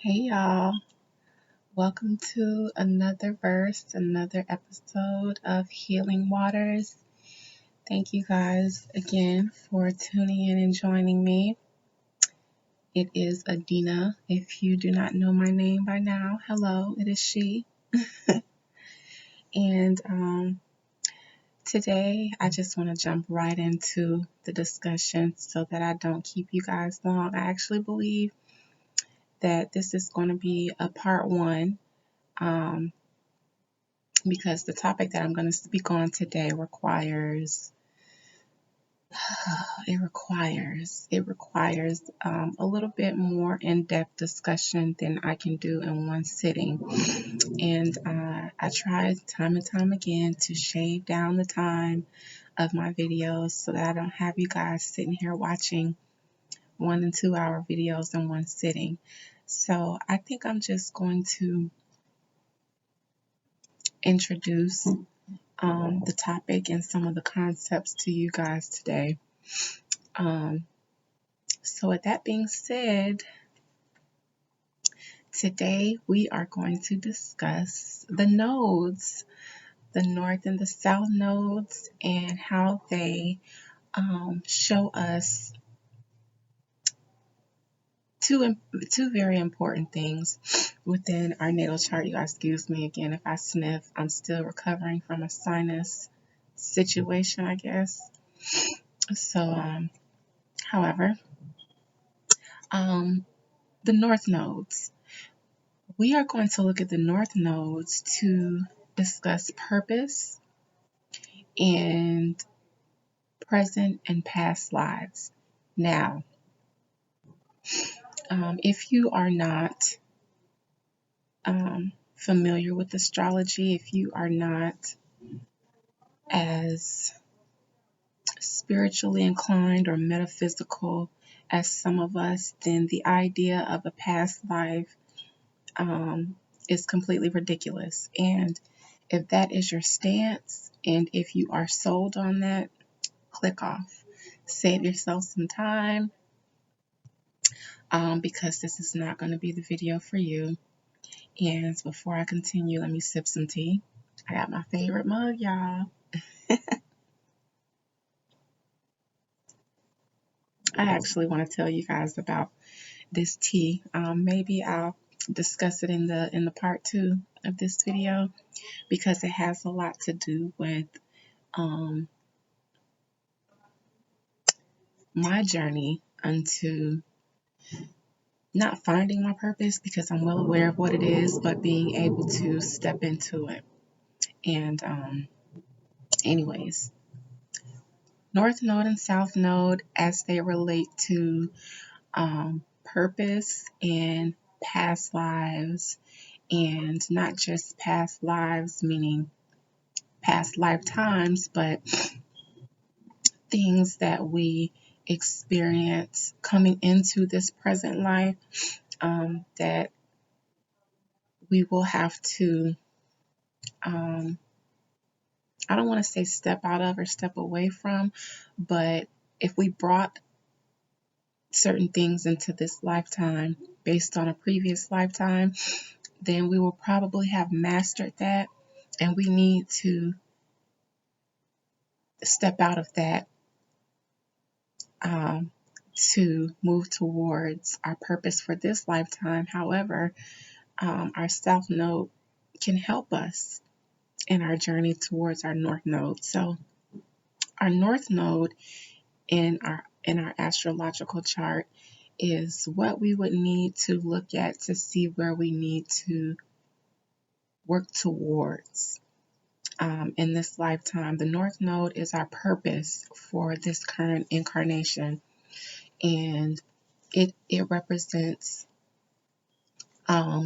Hey y'all, welcome to another episode of Healing Waters. Thank you guys again for tuning in and joining me. It is Adina. If you do not know my name by now, hello, it is she. And today I just want to jump right into the discussion so that I don't keep you guys long. I actually believe that this is going to be a part one. Um, because the topic that I'm going to speak on today requires a little bit more in-depth discussion than I can do in one sitting. And I try time and time again to shave down the time of my videos so that I don't have you guys sitting here watching 1 and 2 hour videos in one sitting. So I think I'm just going to introduce the topic and some of the concepts to you guys today. Um, so, with that being said, today we are going to discuss the nodes, the north and the south nodes, and how they show us two very important things within our natal chart. You guys, excuse me again if I sniff. I'm still recovering from a sinus situation, I guess. So, however, um, the north nodes. We are going to look at the north nodes to discuss purpose and present and past lives. Now, if you are not familiar with astrology, if you are not as spiritually inclined or metaphysical as some of us, then the idea of a past life is completely ridiculous. And if that is your stance, and if you are sold on that, click off. Save yourself some time because this is not going to be the video for you. And before I continue, let me sip some tea. I got my favorite mug, y'all. I actually want to tell you guys about this tea. Maybe I'll discuss it in the part 2 of this video because it has a lot to do with my journey into not finding my purpose, because I'm well aware of what it is, but being able to step into it. And anyways, North Node and South Node, as they relate to purpose and past lives, and not just past lives, meaning past lifetimes, but things that we experience coming into this present life that we will have to, I don't want to say step out of or step away from, but if we brought certain things into this lifetime based on a previous lifetime, then we will probably have mastered that, and we need to step out of that to move towards our purpose for this lifetime. However, our South Node can help us in our journey towards our North Node. So our North Node in our astrological chart is what we would need to look at to see where we need to work towards in this lifetime. The North Node is our purpose for this current incarnation, and it represents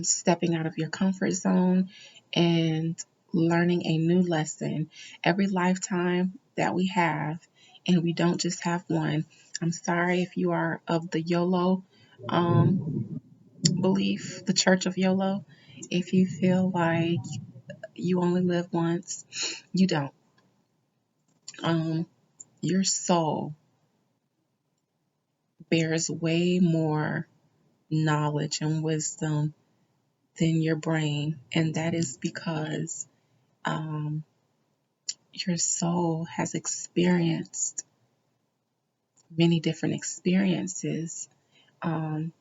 stepping out of your comfort zone and learning a new lesson. Every lifetime that we have, and we don't just have one. I'm sorry if you are of the YOLO belief, the Church of YOLO. If you feel like you only live once, you don't. Your soul bears way more knowledge and wisdom than your brain. And that is because um, your soul has experienced many different experiences um,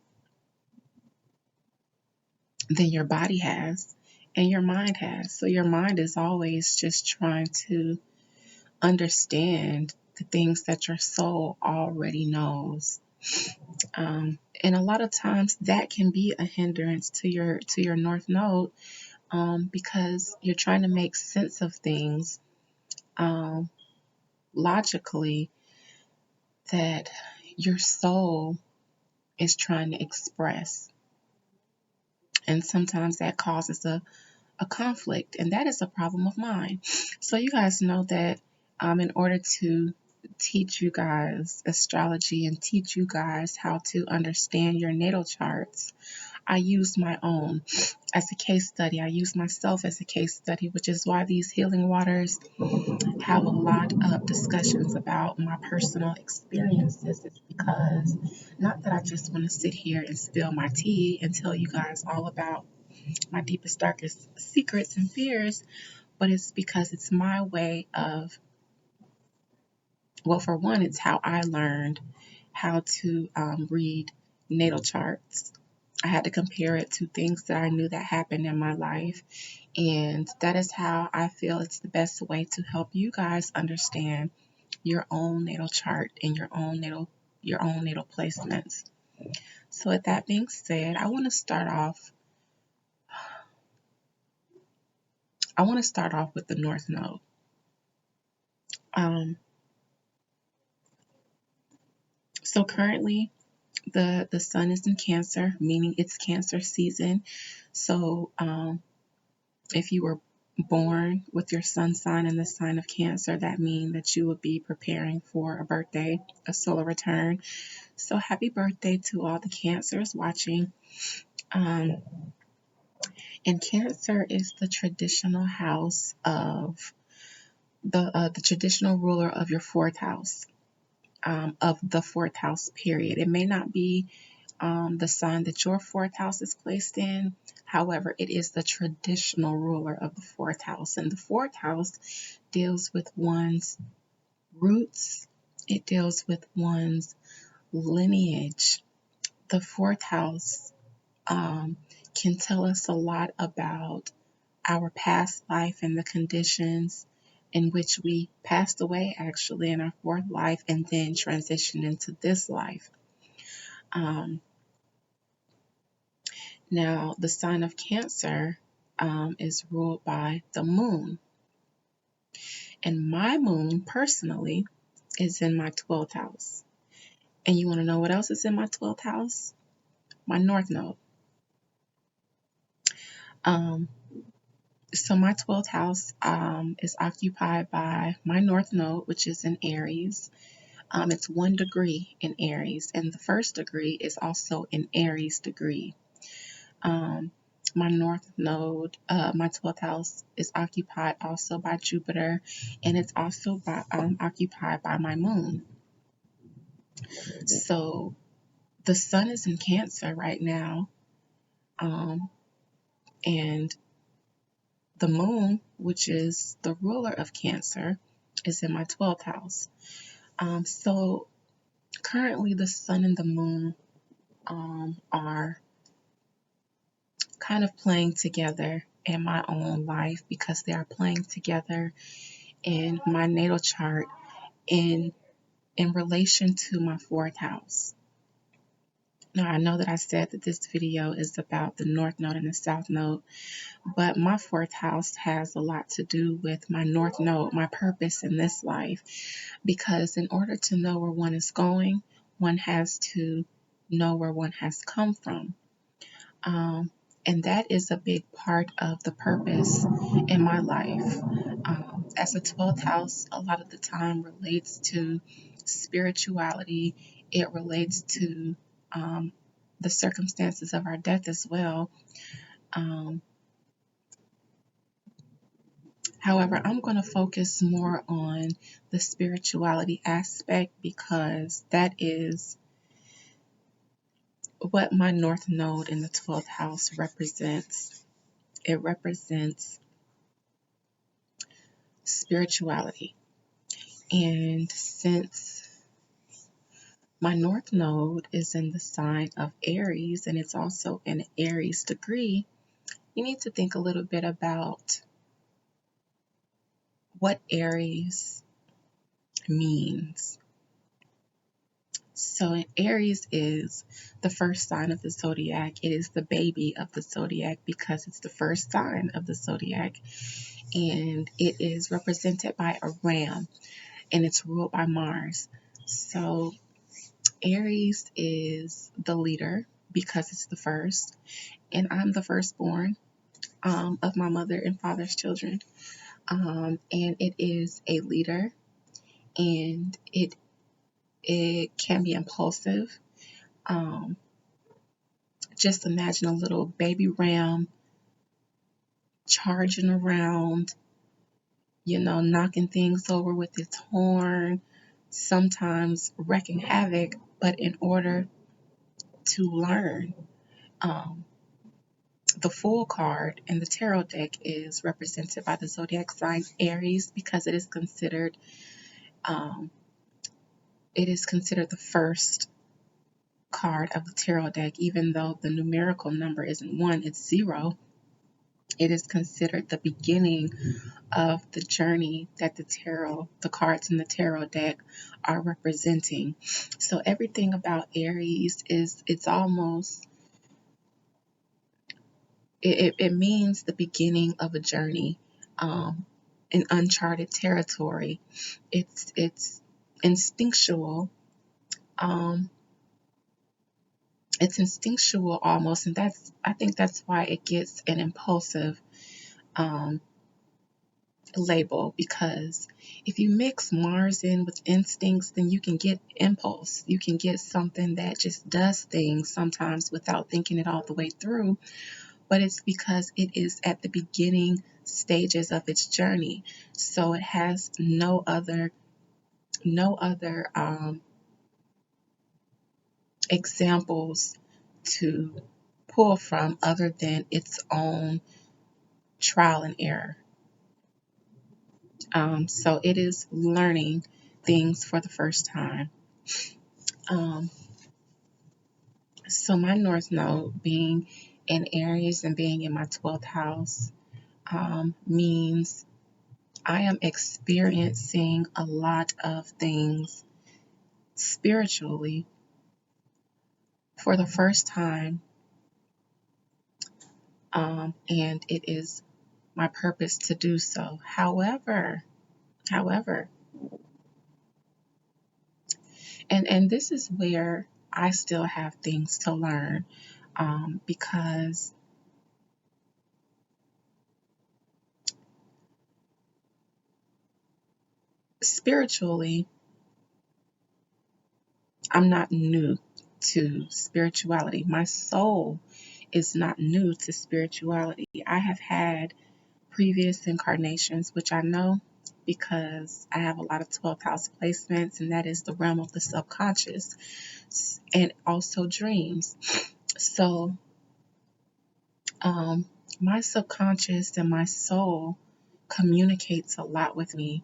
than your body has and your mind has. So your mind is always just trying to understand the things that your soul already knows. And a lot of times that can be a hindrance to your north node, because you're trying to make sense of things um, logically that your soul is trying to express. And sometimes that causes a conflict, and that is a problem of mine. So you guys know that in order to teach you guys astrology and teach you guys how to understand your natal charts, I use my own as a case study. I use myself as a case study, which is why these healing waters have a lot of discussions about my personal experiences. It's because not that I just want to sit here and spill my tea and tell you guys all about my deepest, darkest secrets and fears, but it's because it's my way of, well, for one, it's how I learned how to read natal charts. I had to compare it to things that I knew that happened in my life. And that is how I feel it's the best way to help you guys understand your own natal chart and your own natal placements. So with that being said, I want to start off with the North Node. Um, so currently the sun is in Cancer, meaning it's Cancer season. So if you were born with your sun sign in the sign of Cancer, that means that you would be preparing for a birthday, a solar return. So happy birthday to all the Cancers watching. Um, and Cancer is the traditional house of the traditional ruler of your fourth house, of the fourth house period. It may not be the sign that your fourth house is placed in. However, it is the traditional ruler of the fourth house. And the fourth house deals with one's roots, it deals with one's lineage. The fourth house can tell us a lot about our past life and the conditions in which we passed away actually in our fourth life and then transitioned into this life. Um, Now, the sign of Cancer is ruled by the moon. And my moon, personally, is in my 12th house. And you want to know what else is in my 12th house? My North Node. Um, so my 12th house is occupied by my North Node, which is in Aries. It's 1 degree in Aries. And the first degree is also an Aries degree. My North Node, my 12th house, is occupied also by Jupiter, and it's also occupied by my moon. So the sun is in Cancer right now, and the moon, which is the ruler of Cancer, is in my 12th house. So currently, the sun and the moon are kind of playing together in my own life because they are playing together in my natal chart in relation to my fourth house. Now, I know that I said that this video is about the North Node and the South Node, but my fourth house has a lot to do with my North Node, my purpose in this life, because in order to know where one is going, one has to know where one has come from. And that is a big part of the purpose in my life. As a 12th house, a lot of the time relates to spirituality, it relates to the circumstances of our death as well. Um, However, I'm going to focus more on the spirituality aspect because that is what my North Node in the 12th house represents. It represents spirituality. And since my North Node is in the sign of Aries and it's also an Aries degree, you need to think a little bit about what Aries means. So Aries is the first sign of the zodiac. It is the baby of the zodiac because it's the first sign of the zodiac. And it is represented by a ram and it's ruled by Mars. So Aries is the leader because it's the first. And I'm the firstborn of my mother and father's children. And it is a leader and it can be impulsive. Um, just imagine a little baby ram charging around, knocking things over with its horn, sometimes wreaking havoc, but in order to learn. Um, the Fool card in the tarot deck is represented by the zodiac sign Aries because um, it is considered the first card of the tarot deck, even though the numerical number isn't one, it's zero. It is considered the beginning of the journey that the cards in the tarot deck are representing. So everything about Aries it's almost, it means the beginning of a journey, in uncharted territory. It's instinctual. Um, it's instinctual almost, and I think that's why it gets an impulsive um, label, because if you mix Mars in with instincts, then you can get impulse. You can get something that just does things sometimes without thinking it all the way through, but it's because it is at the beginning stages of its journey. So it has no other examples to pull from other than its own trial and error. So it is learning things for the first time. Um, so my North Node being in Aries and being in my 12th house means I am experiencing a lot of things spiritually for the first time, and it is my purpose to do so. However, and this is where I still have things to learn, because spiritually, I'm not new to spirituality. My soul is not new to spirituality. I have had previous incarnations, which I know because I have a lot of 12th house placements, and that is the realm of the subconscious and also dreams. So, um, my subconscious and my soul communicates a lot with me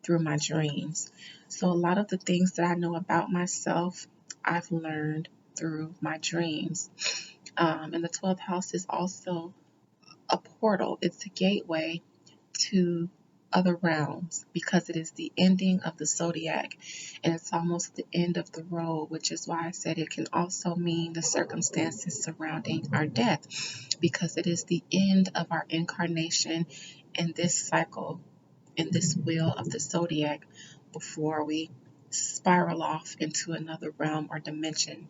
through my dreams. So, a lot of the things that I know about myself, I've learned through my dreams. And the 12th house is also a portal, it's a gateway to other realms because it is the ending of the zodiac and it's almost the end of the road, which is why I said it can also mean the circumstances surrounding our death because it is the end of our incarnation in this cycle, in this wheel of the zodiac before we spiral off into another realm or dimension.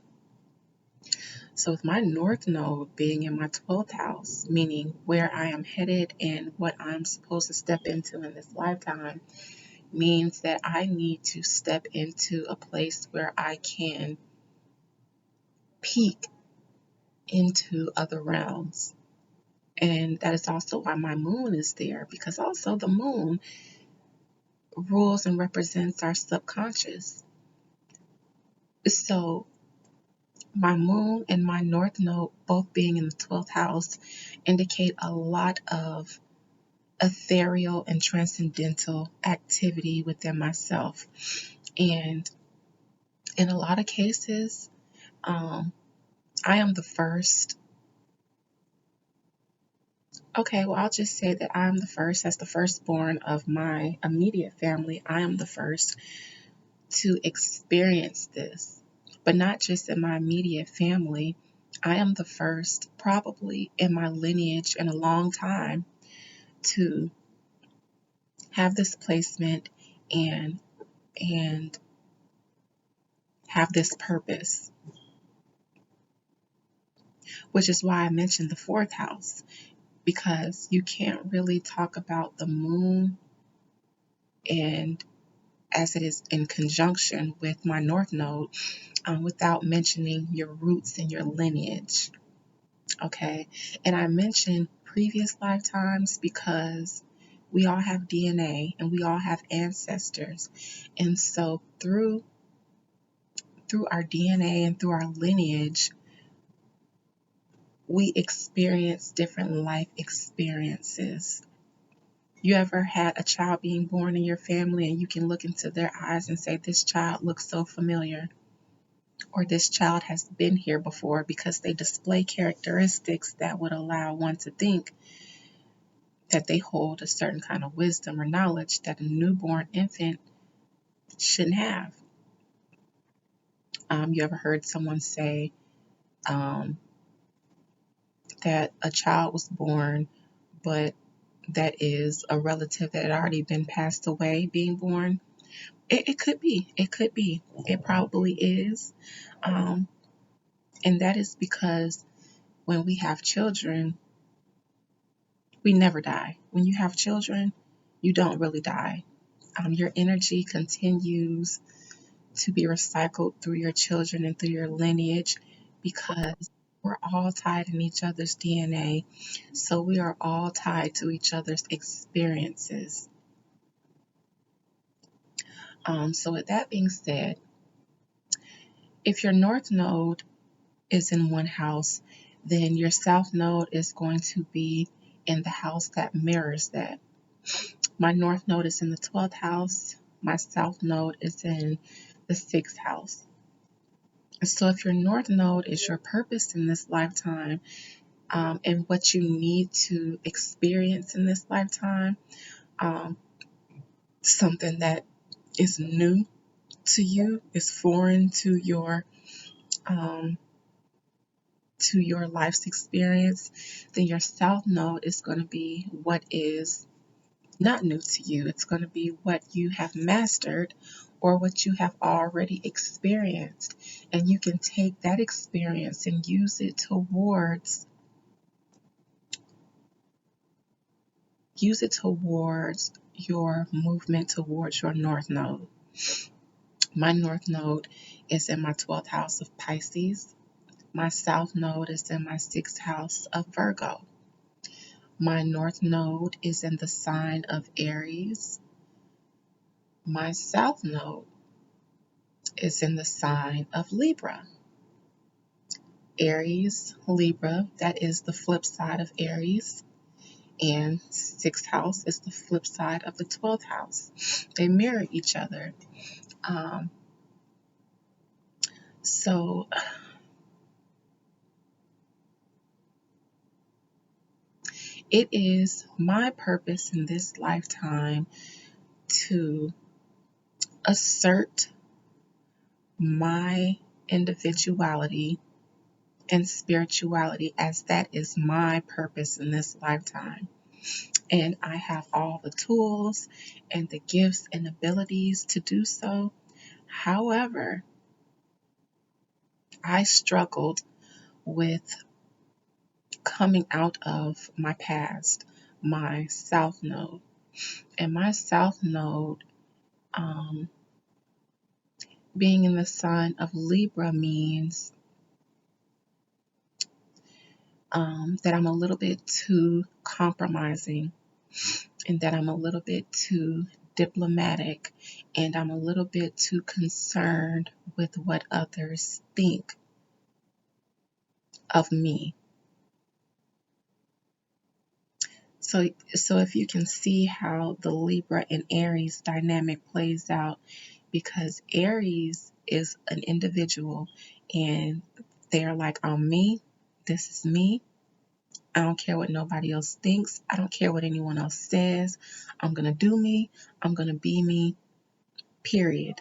So, with my North Node being in my 12th house, meaning where I am headed and what I'm supposed to step into in this lifetime, means that I need to step into a place where I can peek into other realms. And that is also why my moon is there, because also the moon rules and represents our subconscious. So, My moon and my north node, both being in the 12th house, indicate a lot of ethereal and transcendental activity within myself. And in a lot of cases, um, I am the first. Okay, well, I'll just say that I'm the first, as the firstborn of my immediate family, I am the first to experience this. But not just in my immediate family, I am the first, probably in my lineage in a long time, to have this placement and and have this purpose, which is why I mentioned the fourth house, because you can't really talk about the moon and as it is in conjunction with my north node without mentioning your roots and your lineage. Okay, and I mentioned previous lifetimes because we all have DNA and we all have ancestors, and so through our DNA and through our lineage, we experience different life experiences. You ever had a child being born in your family and you can look into their eyes and say, this child looks so familiar, or this child has been here before, because they display characteristics that would allow one to think that they hold a certain kind of wisdom or knowledge that a newborn infant shouldn't have. You ever heard someone say um, that a child was born, but that is a relative that had already been passed away being born? It could be. It could be. It probably is. Um, and that is because when we have children, we never die. When you have children, you don't really die. Your energy continues to be recycled through your children and through your lineage, because we're all tied in each other's DNA. So we are all tied to each other's experiences. So with that being said, if your north node is in one house, then your south node is going to be in the house that mirrors that. My north node is in the 12th house. My south node is in the 6th house. So if your north node is your purpose in this lifetime, and what you need to experience in this lifetime, um, something that is new to you, is foreign um, to your life's experience, then your south node is going to be what is not new to you. It's going to be what you have mastered or what you have already experienced. And you can take that experience and use it towards your movement towards your north node. My north node is in my 12th house of Pisces. My south node is in my 6th house of Virgo. My north node is in the sign of Aries. My south node is in the sign of Libra. Aries, Libra, that is the flip side of Aries. And 6th house is the flip side of the 12th house. They mirror each other. Um, so it is my purpose in this lifetime to assert my individuality and spirituality, as that is my purpose in this lifetime. And I have all the tools and the gifts and abilities to do so. However, I struggled with coming out of my past, my south node. And my south node, um, being in the sign of Libra, means that I'm a little bit too compromising, and that I'm a little bit too diplomatic, and I'm a little bit too concerned with what others think. of me. So if you can see how the Libra and Aries dynamic plays out, because Aries is an individual and they're like, I'm me, this is me. I don't care what nobody else thinks. I don't care what anyone else says. I'm going to do me. I'm going to be me, period.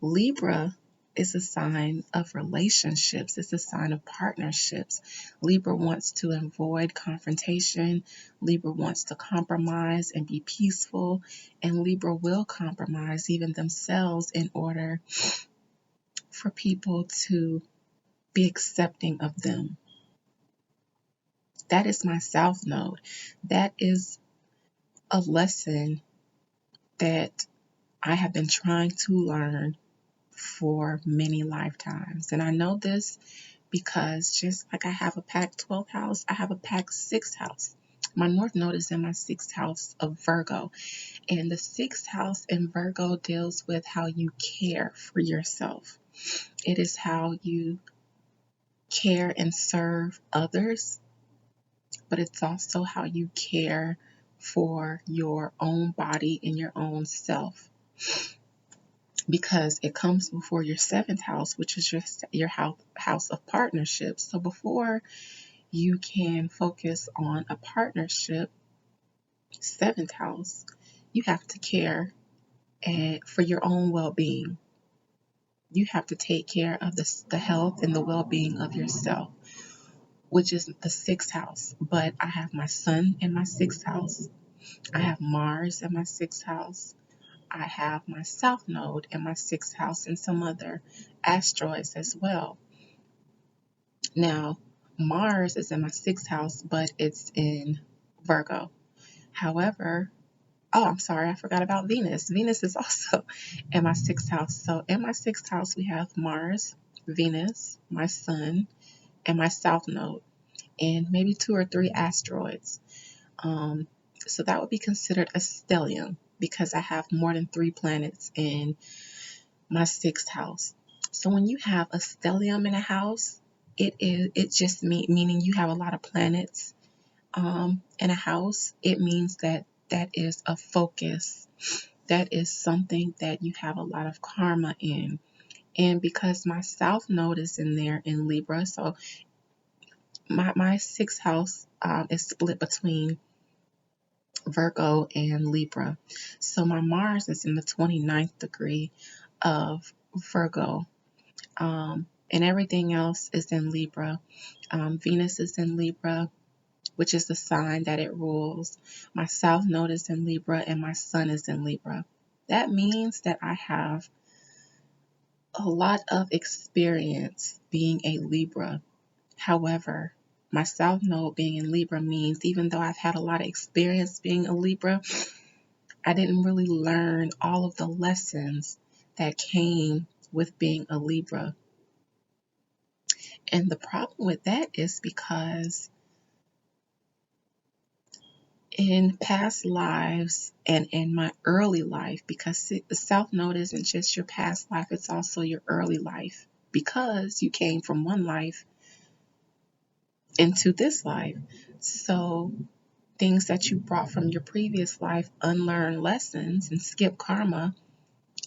Libra is a sign of relationships. It's a sign of partnerships. Libra wants to avoid confrontation. Libra wants to compromise and be peaceful. And Libra will compromise even themselves in order for people to be accepting of them. That is my South Node. That is a lesson that I have been trying to learn for many lifetimes. And I know this because just like I have a pack 12th house, I have a pack 6th house. My North Node is in my 6th house of Virgo. And the 6th house in Virgo deals with how you care for yourself. It is how you care and serve others, but it's also how you care for your own body and your own self, because it comes before your 7th house, which is your house of partnerships. So before you can focus on a partnership, 7th house, you have to care for your own well-being. You have to take care of the health and the well-being of yourself, which is the 6th house. But I have my sun in my 6th house. I have Mars in my 6th house. I have my South Node in my 6th house and some other asteroids as well. Now, Mars is in my 6th house, but it's in Virgo. However, I'm sorry, I forgot about Venus. Venus is also in my 6th house. So in my 6th house, we have Mars, Venus, my Sun, and my South Node, and maybe 2 or 3 asteroids. So that would be considered a stellium because I have more than 3 planets in my 6th house. So when you have a stellium in a house, it just meaning you have a lot of planets in a house. It means that is a focus. That is something that you have a lot of karma in. And because my South Node is in there in Libra, so my 6th house is split between Virgo and Libra. So my Mars is in the 29th degree of Virgo. And everything else is in Libra. Venus is in Libra, which is the sign that it rules. My South Node is in Libra and my Sun is in Libra. That means that I have a lot of experience being a Libra. However, my South Node being in Libra means even though I've had a lot of experience being a Libra, I didn't really learn all of the lessons that came with being a Libra. And the problem with that is because in past lives and in my early life, because the South Node isn't just your past life, it's also your early life, because you came from one life into this life. So things that you brought from your previous life, unlearned lessons and skip karma,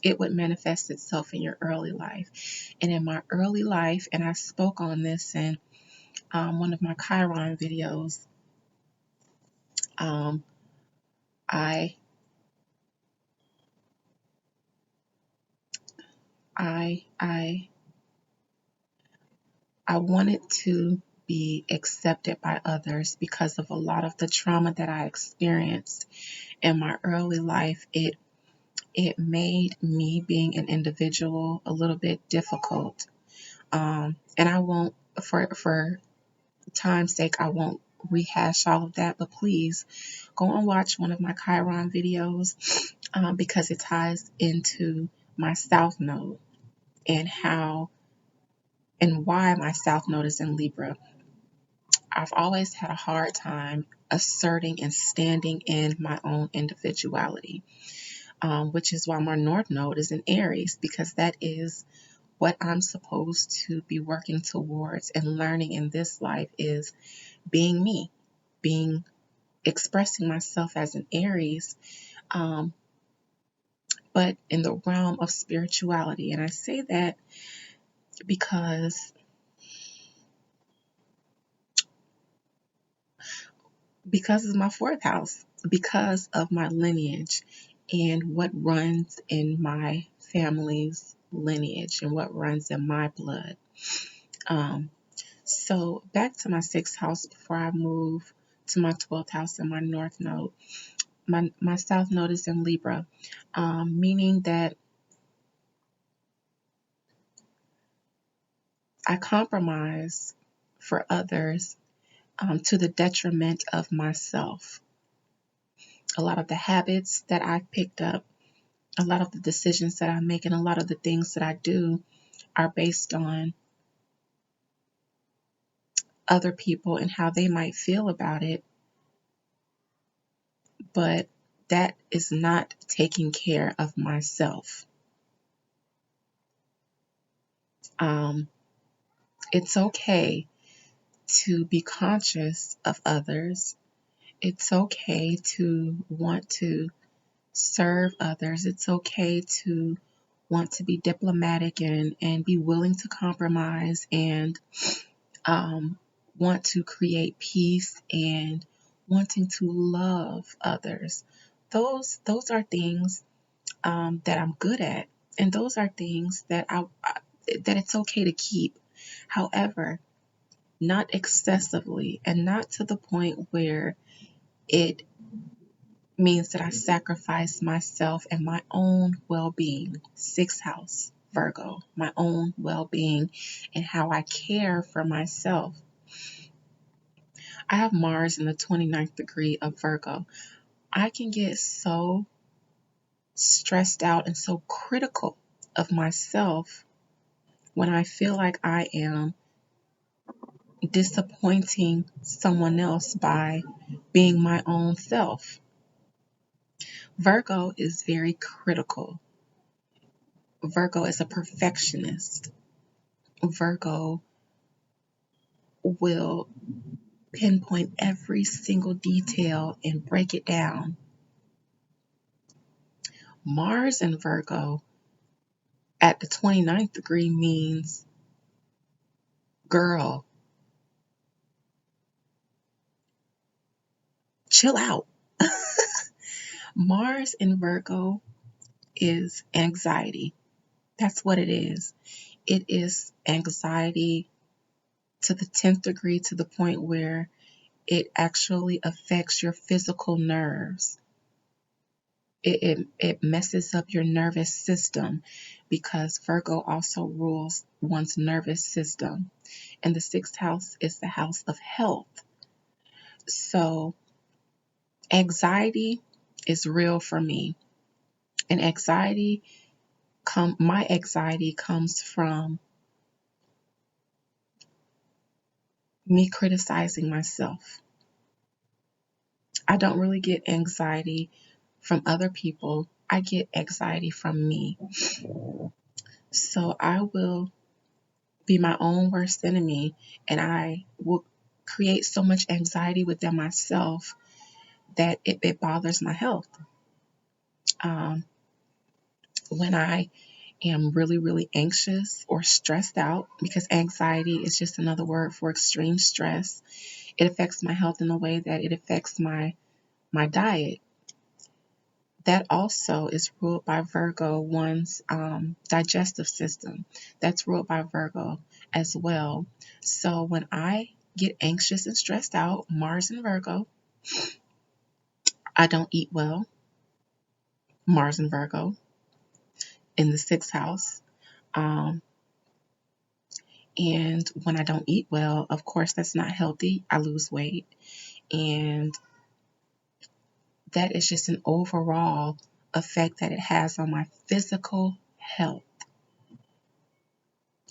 it would manifest itself in your early life. And in my early life, and I spoke on this in one of my Chiron videos, um, I I I I wanted to be accepted by others because of a lot of the trauma that I experienced in my early life. It made me being an individual a little bit difficult. And I won't, for time's sake, I won't rehash all of that, but please go and watch one of my Chiron videos because it ties into my South Node and how and why my South Node is in Libra. I've always had a hard time asserting and standing in my own individuality, which is why my North Node is in Aries, because that is what I'm supposed to be working towards and learning in this life is being me, being expressing myself as an Aries, um, but in the realm of spirituality. And I say that because it's my fourth house, because of my lineage and what runs in my family's lineage and what runs in my blood. Um, so back to my sixth house before I move to my 12th house and my north node. My south node is in Libra, meaning that I compromise for others to the detriment of myself. A lot of the habits that I've picked up, a lot of the decisions that I make, and a lot of the things that I do are based on other people and how they might feel about it, but that is not taking care of myself. Um, it's okay to be conscious of others. It's okay to want to serve others. It's okay to want to be diplomatic and be willing to compromise and um, want to create peace and wanting to love others. Those are things that I'm good at, and those are things that that it's okay to keep. However, not excessively, and not to the point where it means that I sacrifice myself and my own well-being. Sixth house, Virgo, my own well-being and how I care for myself. I have Mars in the 29th degree of Virgo. I can get so stressed out and so critical of myself when I feel like I am disappointing someone else by being my own self. Virgo is very critical. Virgo is a perfectionist. Virgo will pinpoint every single detail and break it down. Mars in Virgo at the 29th degree means, girl, chill out. Mars in Virgo is anxiety. That's what it is. It is anxiety to the 10th degree, to the point where it actually affects your physical nerves. It messes up your nervous system, because Virgo also rules one's nervous system. And the sixth house is the house of health. So anxiety is real for me. And my anxiety comes from me criticizing myself. I don't really get anxiety from other people. I get anxiety from me. So I will be my own worst enemy, and I will create so much anxiety within myself that it bothers my health. Um, when I am really, really anxious or stressed out, because anxiety is just another word for extreme stress, it affects my health in a way that it affects my diet. That also is ruled by Virgo, one's digestive system. That's ruled by Virgo as well. So when I get anxious and stressed out, Mars and Virgo, I don't eat well, Mars and Virgo in the sixth house. Um, and when I don't eat well, of course, that's not healthy. I lose weight. And that is just an overall effect that it has on my physical health.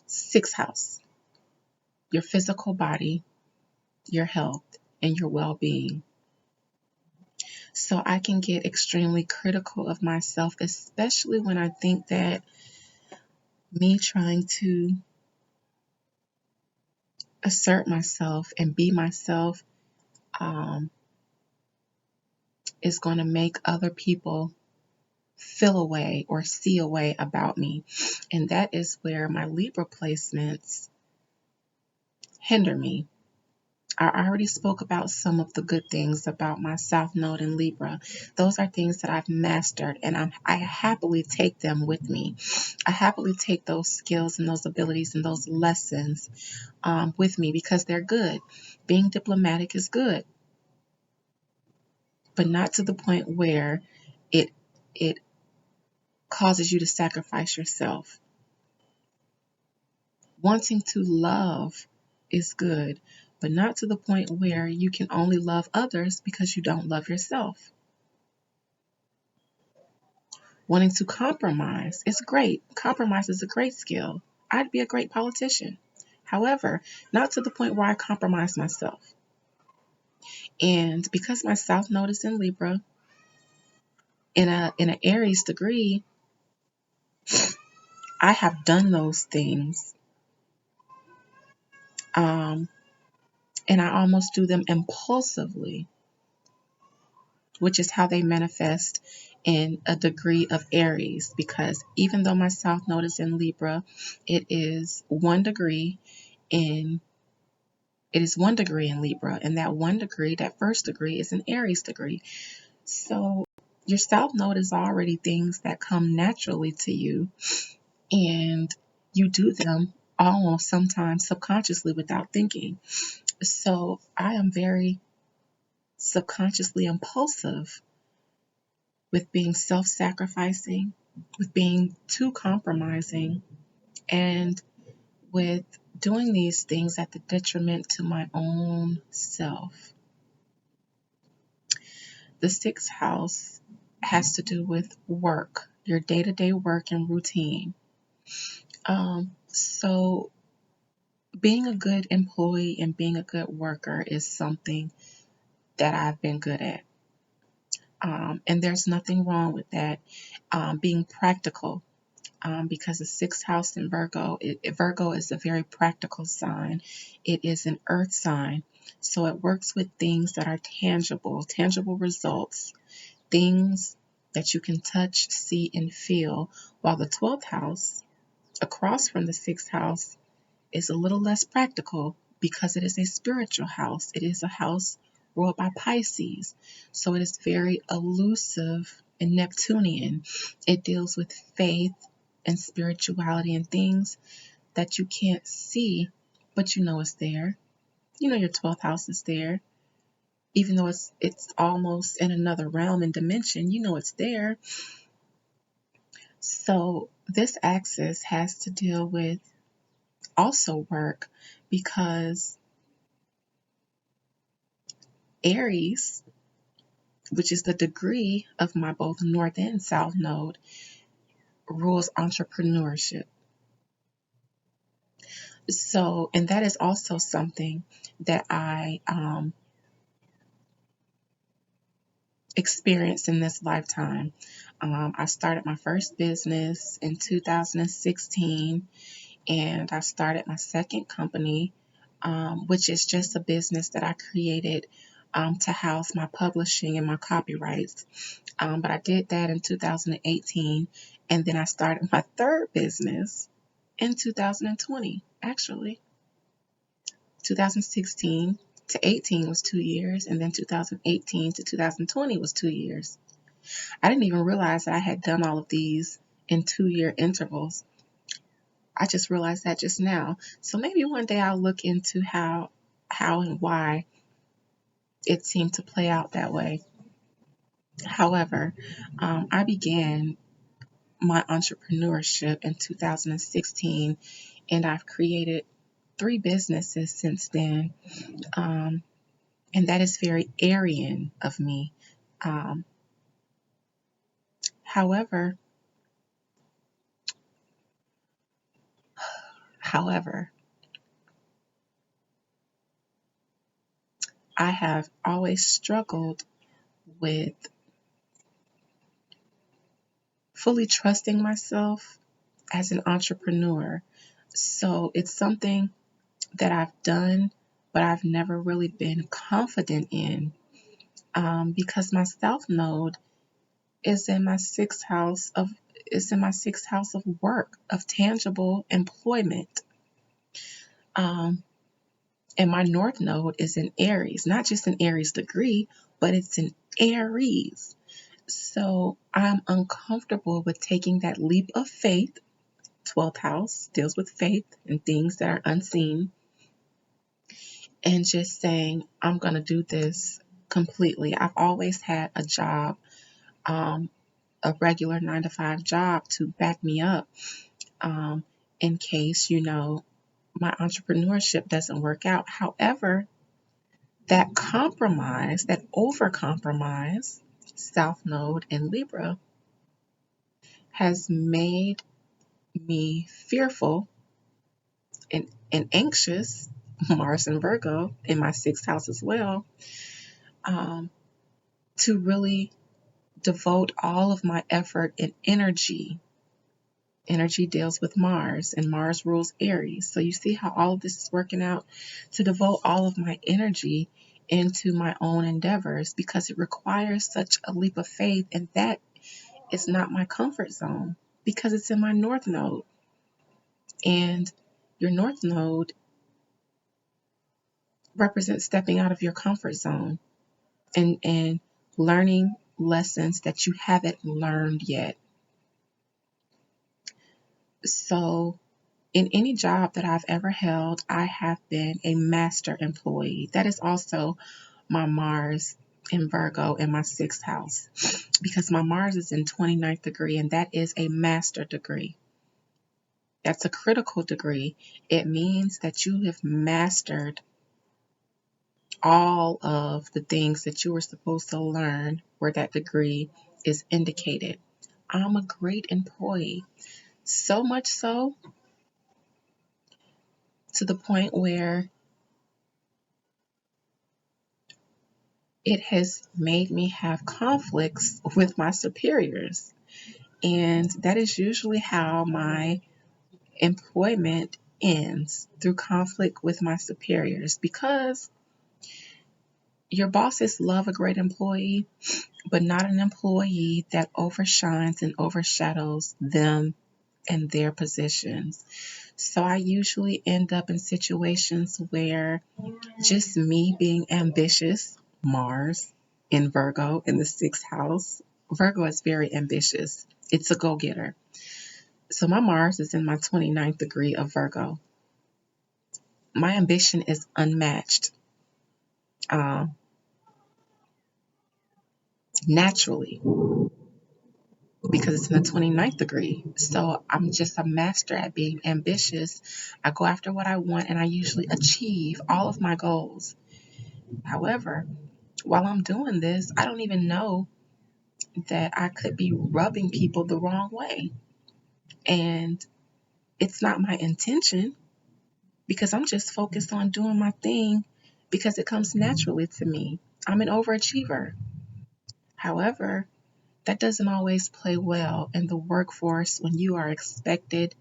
Sixth house, your physical body, your health, and your well-being. So I can get extremely critical of myself, especially when I think that me trying to assert myself and be myself um, is going to make other people feel a way or see a way about me. And that is where my Libra placements hinder me. I already spoke about some of the good things about my South Node in Libra. Those are things that I've mastered, and I happily take them with me. I happily take those skills and those abilities and those lessons with me because they're good. Being diplomatic is good, but not to the point where it it causes you to sacrifice yourself. Wanting to love is good, but not to the point where you can only love others because you don't love yourself. Wanting to compromise is great. Compromise is a great skill. I'd be a great politician. However, not to the point where I compromise myself. And because my South Node is in Libra, in an Aries degree, I have done those things, um, and I almost do them impulsively, which is how they manifest in a degree of Aries. Because even though my South Node is in Libra, it is 1 degree in it is 1 degree in Libra, and that 1 degree, that first degree, is an Aries degree. So your South Node is already things that come naturally to you, and you do them almost sometimes subconsciously without thinking. So I am very subconsciously impulsive with being self sacrificing, with being too compromising, and with doing these things at the detriment to my own self. The sixth house has to do with work, your day to day work and routine. So, being a good employee and being a good worker is something that I've been good at. And there's nothing wrong with that. Being practical, because the sixth house in Virgo, Virgo is a very practical sign. It is an earth sign. So it works with things that are tangible results, things that you can touch, see, and feel, while the 12th house, across from the 6th house, is a little less practical because it is a spiritual house. It is a house ruled by Pisces. So it is very elusive and Neptunian. It deals with faith and spirituality and things that you can't see, but you know it's there. You know your 12th house is there. Even though it's almost in another realm and dimension, you know it's there. So this axis has to deal with also work because Aries, which is the degree of my both North and South Node, rules entrepreneurship. So, and that is also something that I experienced in this lifetime. I started my first business in 2016, and I started my second company, which is just a business that I created to house my publishing and my copyrights. But I did that in 2018, and then I started my third business in 2020. Actually, 2016 to 18 was 2 years, and then 2018 to 2020 was 2 years. I didn't even realize that I had done all of these in 2 year intervals. I just realized that just now. So maybe one day I'll look into how and why it seemed to play out that way. However, I began my entrepreneurship in 2016, and I've created 3 businesses since then. And that is very Aryan of me. Um, however, however, I have always struggled with fully trusting myself as an entrepreneur. So it's something that I've done, but I've never really been confident in, because my South Node is in my sixth house of work, of tangible employment. Um, and my North Node is in Aries, not just an Aries degree, but it's in Aries. So I'm uncomfortable with taking that leap of faith. 12th house deals with faith and things that are unseen, and just saying, I'm going to do this completely. I've always had a job, um, a regular 9 to 5 job to back me up, um, in case, my entrepreneurship doesn't work out. However, that compromise, that over compromise, South Node in Libra, has made me fearful and anxious, Mars and Virgo in my sixth house as well, um, to really devote all of my effort and energy. Energy deals with Mars, and Mars rules Aries. So you see how all of this is working out, to devote all of my energy into my own endeavors, because it requires such a leap of faith, and that is not my comfort zone because it's in my North Node. And your North Node represents stepping out of your comfort zone and learning lessons that you haven't learned yet. So in any job that I've ever held, I have been a master employee. That is also my Mars in Virgo in my sixth house, because my Mars is in 29th degree, and that is a master degree. That's a critical degree. It means that you have mastered all of the things that you were supposed to learn where that degree is indicated. I'm a great employee, so much so to the point where it has made me have conflicts with my superiors. And that is usually how my employment ends, through conflict with my superiors, because your bosses love a great employee, but not an employee that overshines and overshadows them and their positions. So I usually end up in situations where just me being ambitious, Mars in Virgo in the sixth house. Virgo is very ambitious. It's a go-getter. So my Mars is in my 29th degree of Virgo. My ambition is unmatched, uh, naturally, because it's in the 29th degree. So I'm just a master at being ambitious. I go after what I want, and I usually achieve all of my goals. However, while I'm doing this, I don't even know that I could be rubbing people the wrong way. And it's not my intention, because I'm just focused on doing my thing because it comes naturally to me. I'm an overachiever. However, that doesn't always play well in the workforce when you are expected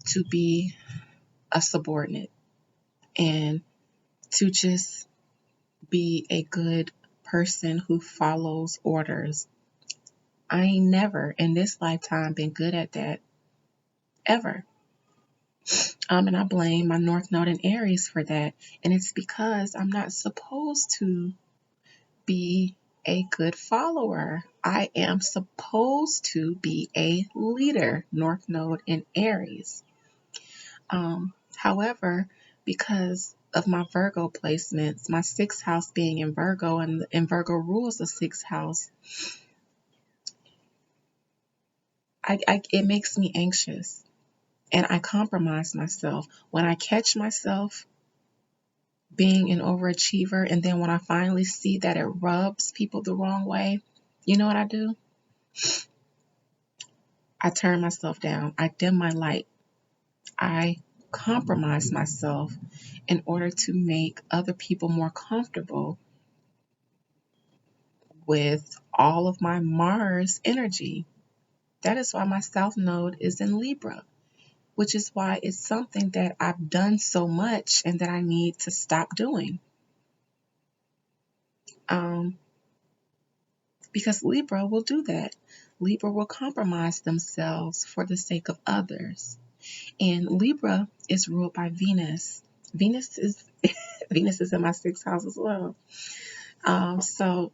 to be a subordinate and to just be a good person who follows orders. I ain't never in this lifetime been good at that, ever. And I blame my North Node in Aries for that. And it's because I'm not supposed to be a good follower. I am supposed to be a leader, North Node in Aries. However, because of my Virgo placements, my sixth house being in Virgo, and Virgo rules the sixth house, it makes me anxious, and I compromise myself. When I catch myself being an overachiever, and then when I finally see that it rubs people the wrong way, you know what I do? I turn myself down. I dim my light. I compromise myself in order to make other people more comfortable with all of my Mars energy. That is why my South Node is in Libra, which is why it's something that I've done so much and that I need to stop doing. Um, because Libra will do that. Libra will compromise themselves for the sake of others. And Libra is ruled by Venus. Venus is Venus is in my sixth house as well. So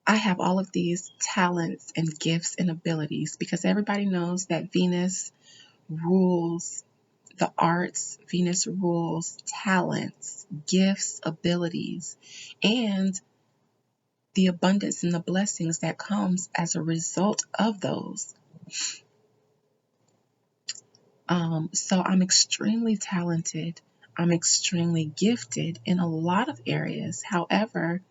I have all of these talents and gifts and abilities because everybody knows that Venus rules the arts, Venus rules talents, gifts, abilities, and the abundance and the blessings that comes as a result of those. So I'm extremely talented. I'm extremely gifted in a lot of areas. However,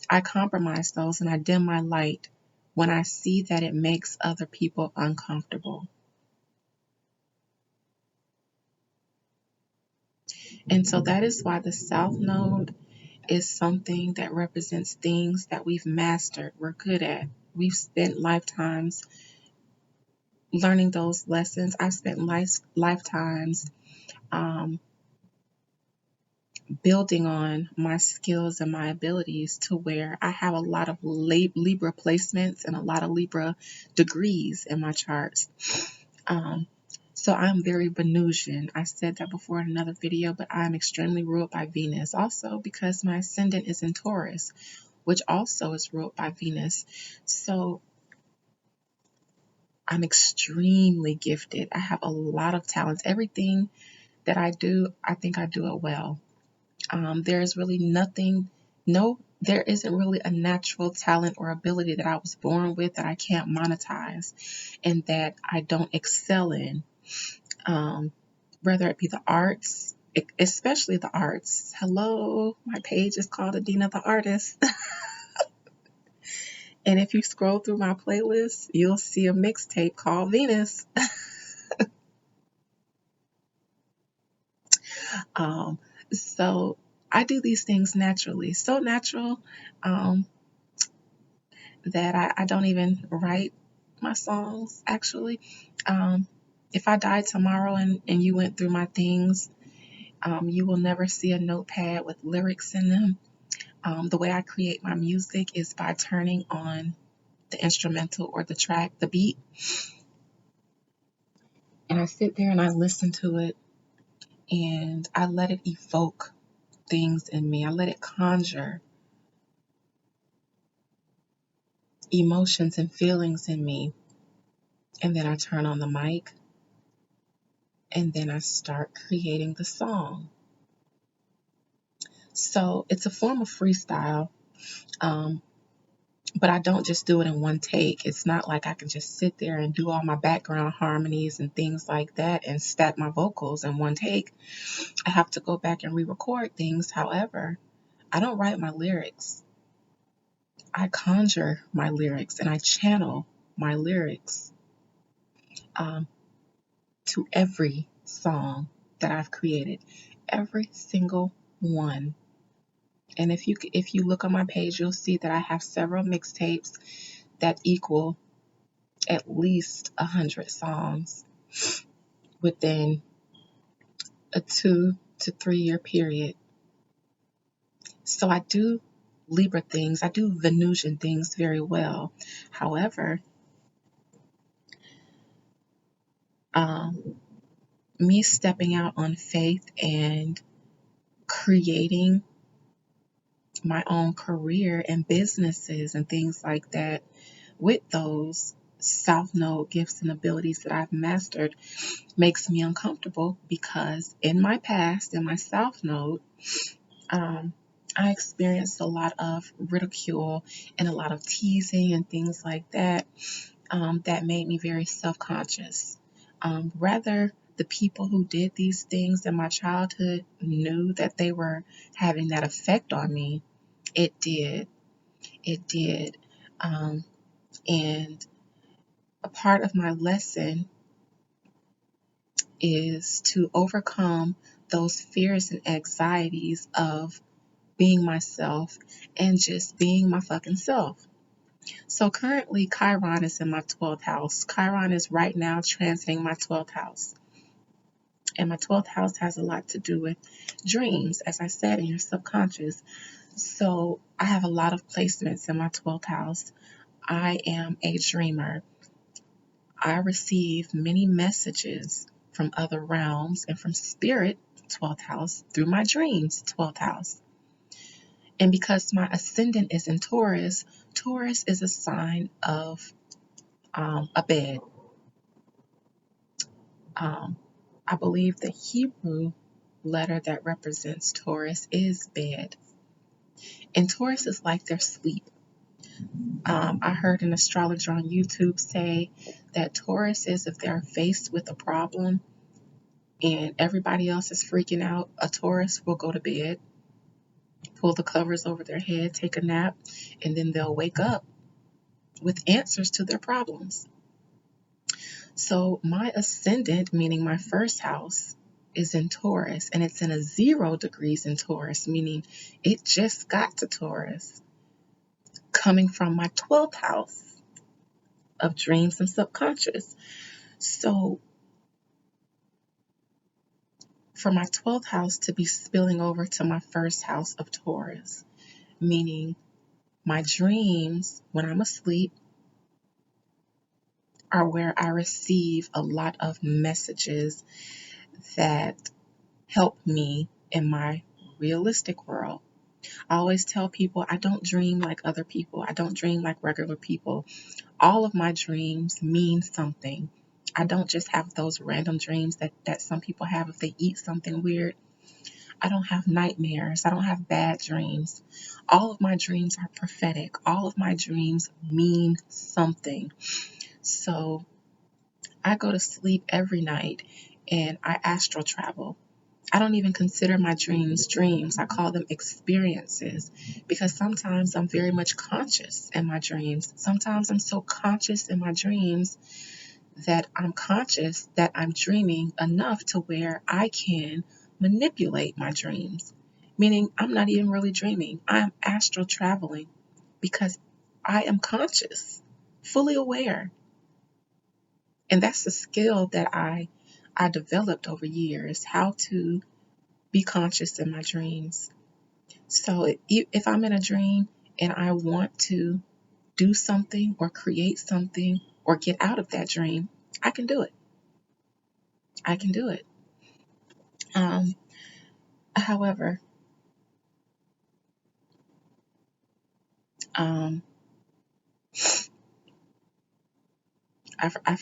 I compromise those and I dim my light when I see that it makes other people uncomfortable. And so that is why the South Node is something that represents things that we've mastered, we're good at. We've spent lifetimes learning those lessons. I've spent lifetimes um, building on my skills and my abilities to where I have a lot of Libra placements and a lot of Libra degrees in my charts. Um, so I'm very Venusian. I said that before in another video, but I'm extremely ruled by Venus. Also because my ascendant is in Taurus, which also is ruled by Venus. So I'm extremely gifted. I have a lot of talents. Everything that I do, I think I do it well. There's really nothing, no, there isn't really a natural talent or ability that I was born with that I can't monetize and that I don't excel in. Whether it be the arts, especially the arts. Hello, my page is called Adina the Artist. And if you scroll through my playlist, you'll see a mixtape called Venus. Um, so I do these things naturally, so natural um, that I don't even write my songs actually. Um, if I died tomorrow and you went through my things, you will never see a notepad with lyrics in them. The way I create my music is by turning on the instrumental or the track, the beat, and I sit there and I listen to it and I let it evoke things in me. I let it conjure emotions and feelings in me. And then I turn on the mic and then I start creating the song. So it's a form of freestyle, um, but I don't just do it in one take. It's not like I can just sit there and do all my background harmonies and things like that and stack my vocals in one take. I have to go back and re-record things. However, I don't write my lyrics. I conjure my lyrics and I channel my lyrics um, to every song that I've created, every single one. And if you look on my page, you'll see that I have several mixtapes that equal at least 100 songs within a 2 to 3 year period. So I do Libra things, I do Venusian things very well. However, um, me stepping out on faith and creating my own career and businesses and things like that with those South Node gifts and abilities that I've mastered makes me uncomfortable because in my past, in my South Node, um, I experienced a lot of ridicule and a lot of teasing and things like that that made me very self-conscious. Rather, the people who did these things in my childhood knew that they were having that effect on me. It did. It did. Um, and a part of my lesson is to overcome those fears and anxieties of being myself and just being my fucking self. So currently, Chiron is in my 12th house. Chiron is right now transiting my 12th house. And my 12th house has a lot to do with dreams, as I said, in your subconscious. So I have a lot of placements in my 12th house. I am a dreamer. I receive many messages from other realms and from spirit, 12th house, through my dreams, 12th house. And because my ascendant is in Taurus, Taurus is a sign of a bed. Um, I believe the Hebrew letter that represents Taurus is bed. And Taurus is like their sleep. I heard an astrologer on YouTube say that Taurus is if they're faced with a problem and everybody else is freaking out, a Taurus will go to bed, pull the covers over their head, take a nap, and then they'll wake up with answers to their problems. So my ascendant, meaning my first house, is in Taurus, and it's in a 0 degrees in Taurus, meaning it just got to Taurus, coming from my 12th house of dreams and subconscious. So for my 12th house to be spilling over to my first house of Taurus, meaning my dreams when I'm asleep are where I receive a lot of messages that help me in my realistic world. I always tell people I don't dream like other people. I don't dream like regular people. All of my dreams mean something. I don't just have those random dreams that some people have if they eat something weird. I don't have nightmares. I don't have bad dreams. All of my dreams are prophetic. All of my dreams mean something. So I go to sleep every night and I astral travel. I don't even consider my dreams dreams. I call them experiences because sometimes I'm very much conscious in my dreams. Sometimes I'm so conscious in my dreams that I'm conscious that I'm dreaming enough to where I can manipulate my dreams. Meaning I'm not even really dreaming. I'm astral traveling because I am conscious, fully aware. And that's the skill that I developed over years, how to be conscious in my dreams. So if I'm in a dream and I want to do something or create something or get out of that dream, I can do it. I can do it. Um, however, um, I forgot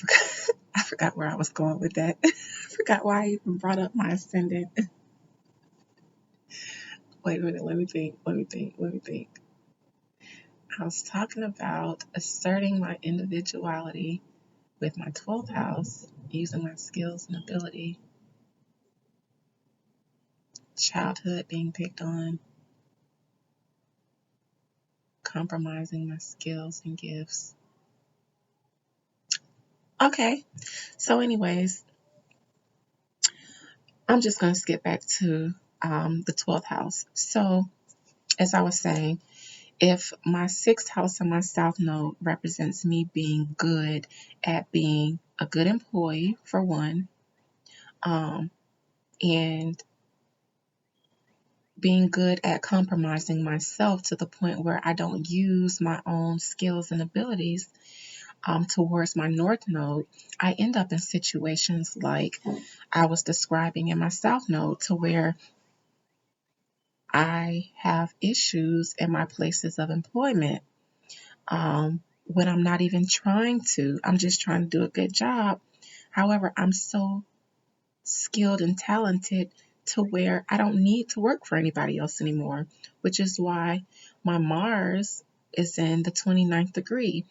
I forgot where I was going with that. I forgot why I even brought up my ascendant. Wait a minute, let me think. I was talking about asserting my individuality with my 12th house, using my skills and ability, childhood being picked on, compromising my skills and gifts. Okay, so anyways, I'm just going to skip back to the 12th house. So, as I was saying, if my 6th house and my South Node represents me being good at being a good employee, for one, um, and being good at compromising myself to the point where I don't use my own skills and abilities towards my North Node, I end up in situations like I was describing in my South Node to where I have issues in my places of employment when I'm not even trying to. I'm just trying to do a good job. However, I'm so skilled and talented to where I don't need to work for anybody else anymore, which is why my Mars is in the 29th degree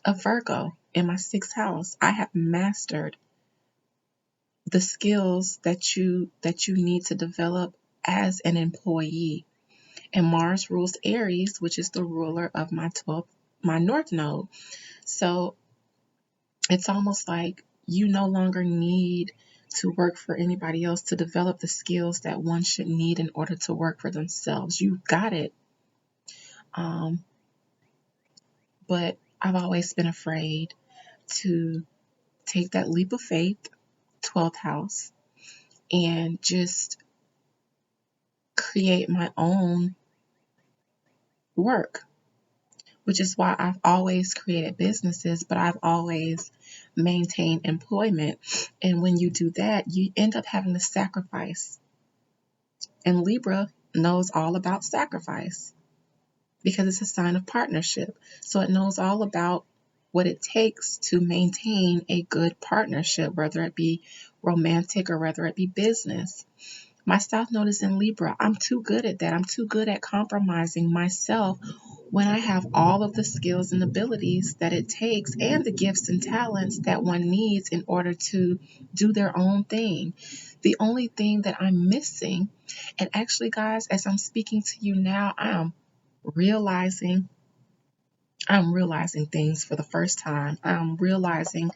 of Virgo in my 6th house. I have mastered the skills that you need to develop as an employee. And Mars rules Aries, which is the ruler of my North Node. So it's almost like you no longer need to work for anybody else to develop the skills that one should need in order to work for themselves. You got it. Um, but I've always been afraid to take that leap of faith, 12th house, and just create my own work, which is why I've always created businesses, but I've always maintained employment. And when you do that, you end up having to sacrifice. And Libra knows all about sacrifice because it's a sign of partnership. So it knows all about what it takes to maintain a good partnership, whether it be romantic or whether it be business. My South Node is in Libra. I'm too good at that. I'm too good at compromising myself when I have all of the skills and abilities that it takes and the gifts and talents that one needs in order to do their own thing. The only thing that I'm missing, and actually, guys, as I'm speaking to you now, realizing I'm realizing things for the first time. I'm realizing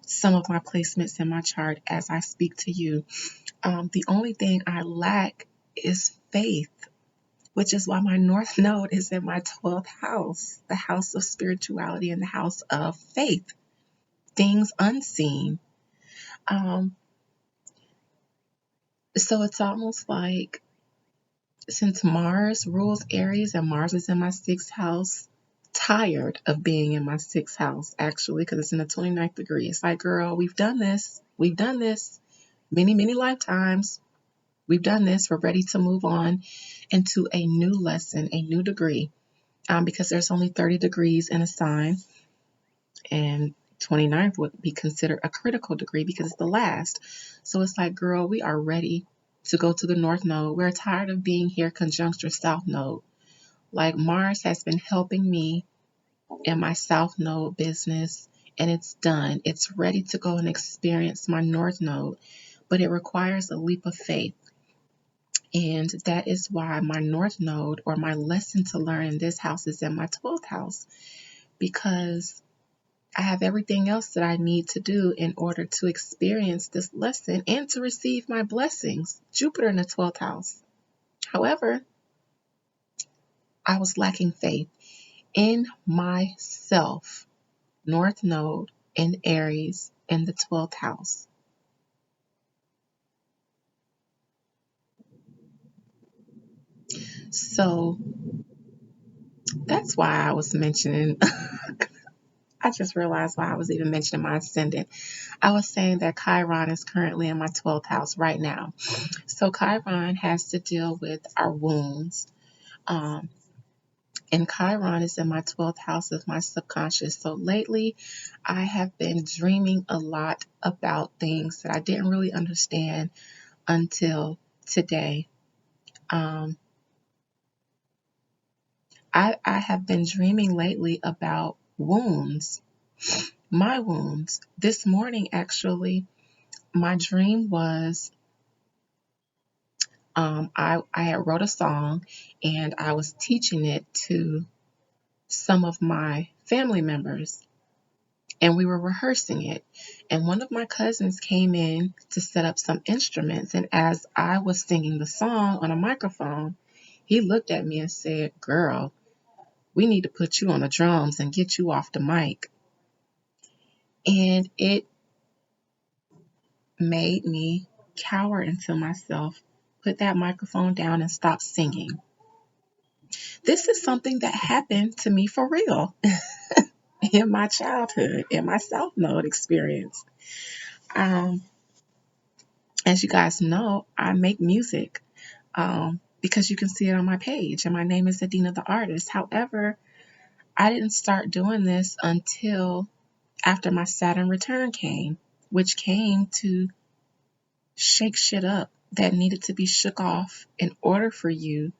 some of my placements in my chart as I speak to you. The only thing I lack is faith, which is why my North Node is in my 12th house, the house of spirituality and the house of faith, things unseen. Um, so it's almost like since Mars rules Aries and Mars is in my 6th house, tired of being in my 6th house, actually, because it's in the 29th degree. It's like, girl, we've done this. We've done this many, many lifetimes. We've done this. We're ready to move on into a new lesson, a new degree, because there's only 30 degrees in a sign, and 29th would be considered a critical degree because it's the last. So it's like, girl, we are ready to go to the North Node. We're tired of being here conjunct your South Node. Like Mars has been helping me in my South Node business, and it's done. It's ready to go and experience my North Node, but it requires a leap of faith. And that is why my North Node, or my lesson to learn in this house, is in my 12th house, because I have everything else that I need to do in order to experience this lesson and to receive my blessings. Jupiter in the 12th house. However, I was lacking faith in myself. North Node in Aries in the 12th house. So that's why I was mentioning, I just realized why I was even mentioning my ascendant. I was saying that Chiron is currently in my 12th house right now. So Chiron has to deal with our wounds. Um, and Chiron is in my 12th house of my subconscious. So lately, I have been dreaming a lot about things that I didn't really understand until today. Um, I have been dreaming lately about wounds, my wounds. This morning, actually, my dream was I had wrote a song and I was teaching it to some of my family members, and we were rehearsing it. And one of my cousins came in to set up some instruments. And as I was singing the song on a microphone, he looked at me and said, "Girl, we need to put you on the drums and get you off the mic." And it made me cower into myself, put that microphone down, and stop singing. This is something that happened to me for real in my childhood, in my South Node experience. Um, as you guys know, I make music because you can see it on my page, and my name is Adina the Artist. However, I didn't start doing this until after my Saturn return came, which came to shake shit up that needed to be shook off in order for you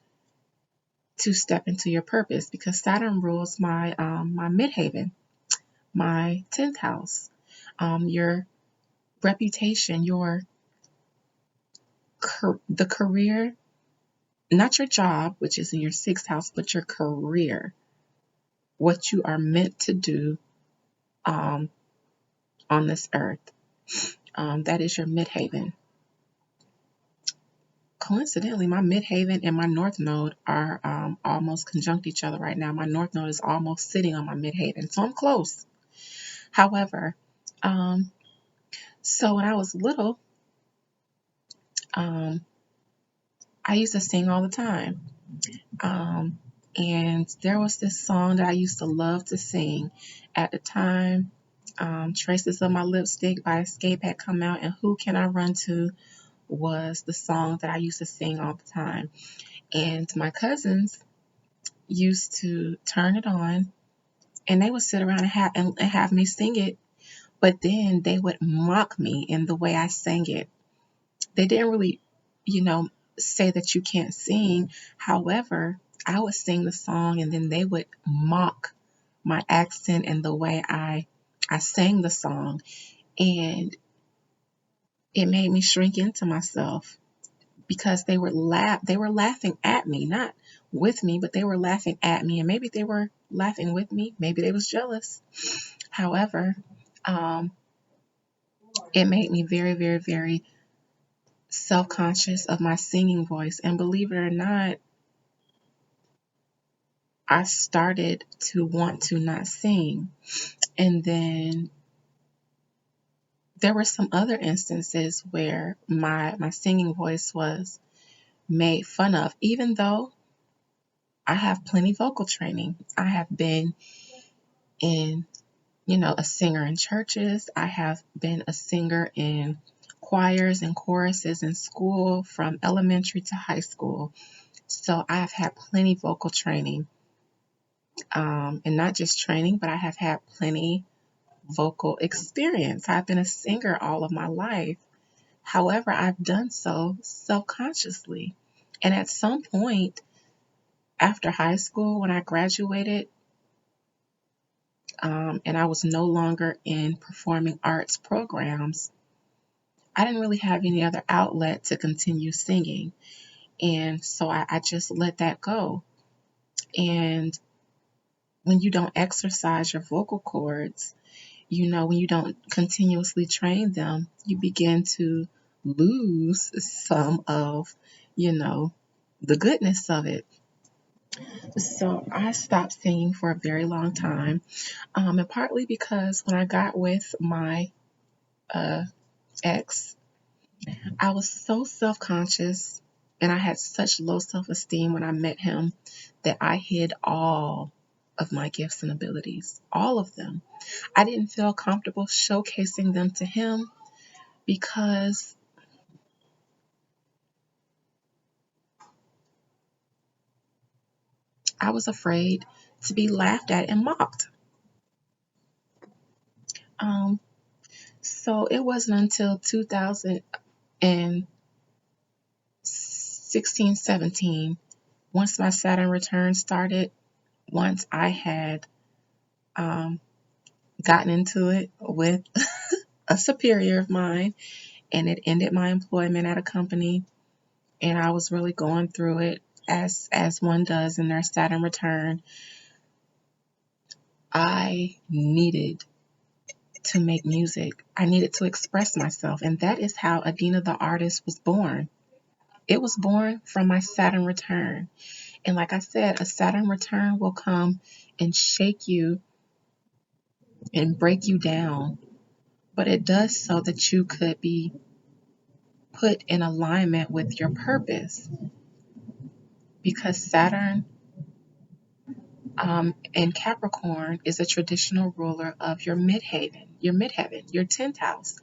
to step into your purpose, because Saturn rules my midhaven, my 10th house, your reputation, the career, not your job, which is in your 6th house, but your career, what you are meant to do um, on this earth. That is your midhaven. coincidentally, my midhaven and my north node are almost conjunct each other right now. My north node is almost sitting on my midhaven, so I'm close. However, um, so when I was little, um, I used to sing all the time. Um, and there was this song that I used to love to sing at the time. Traces of My Lipstick by Escape had come out, and Who Can I Run To was the song that I used to sing all the time. And my cousins used to turn it on, and they would sit around and have me sing it, but then they would mock me in the way I sang it. They didn't really, you know, say that you can't sing. However, I would sing the song and then they would mock my accent and the way I sang the song. And it made me shrink into myself because they were laughing at me, not with me, but they were laughing at me. And maybe they were laughing with me. Maybe they was jealous. However, um, it made me very, very, very self-conscious of my singing voice. And believe it or not, I started to want to not sing. And then there were some other instances where my singing voice was made fun of, even though I have plenty vocal training. I have been in, a singer in churches. I have been a singer in choirs and choruses in school from elementary to high school. So I have had plenty vocal training. And not just training, but I have had plenty vocal experience. I've been a singer all of my life. However, I've done so self-consciously. And at some point after high school, when I graduated, and I was no longer in performing arts programs, I didn't really have any other outlet to continue singing. And so I just let that go. And when you don't exercise your vocal cords, when you don't continuously train them, you begin to lose some of, you know, the goodness of it. So I stopped singing for a very long time, and partly because when I got with my uh, ex, I was so self conscious and I had such low self esteem when I met him that I hid all of my gifts and abilities, all of them. I didn't feel comfortable showcasing them to him because I was afraid to be laughed at and mocked. Um, so it wasn't until 2016, 17, once my Saturn return started, once I had um, gotten into it with a superior of mine, and it ended my employment at a company, and I was really going through it as one does in their Saturn return. I needed to make music. I needed to express myself, and that is how Adina the artist was born. It was born from my Saturn return. And like I said, a Saturn return will come and shake you and break you down, but it does so that you could be put in alignment with your purpose, because Saturn in Capricorn is a traditional ruler of your midheaven, your 10th house.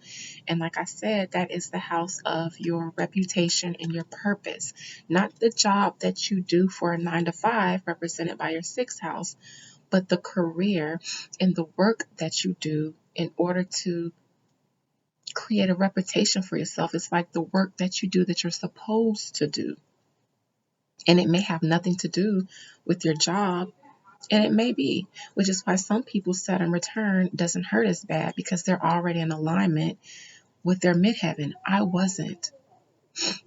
And like I said, that is the house of your reputation and your purpose, not the job that you do for a 9 to 5, represented by your 6th house, but the career and the work that you do in order to create a reputation for yourself. It's like the work that you do that you're supposed to do. And it may have nothing to do with your job, and it may be, which is why some people's Saturn return doesn't hurt as bad because they're already in alignment with their midheaven. I wasn't.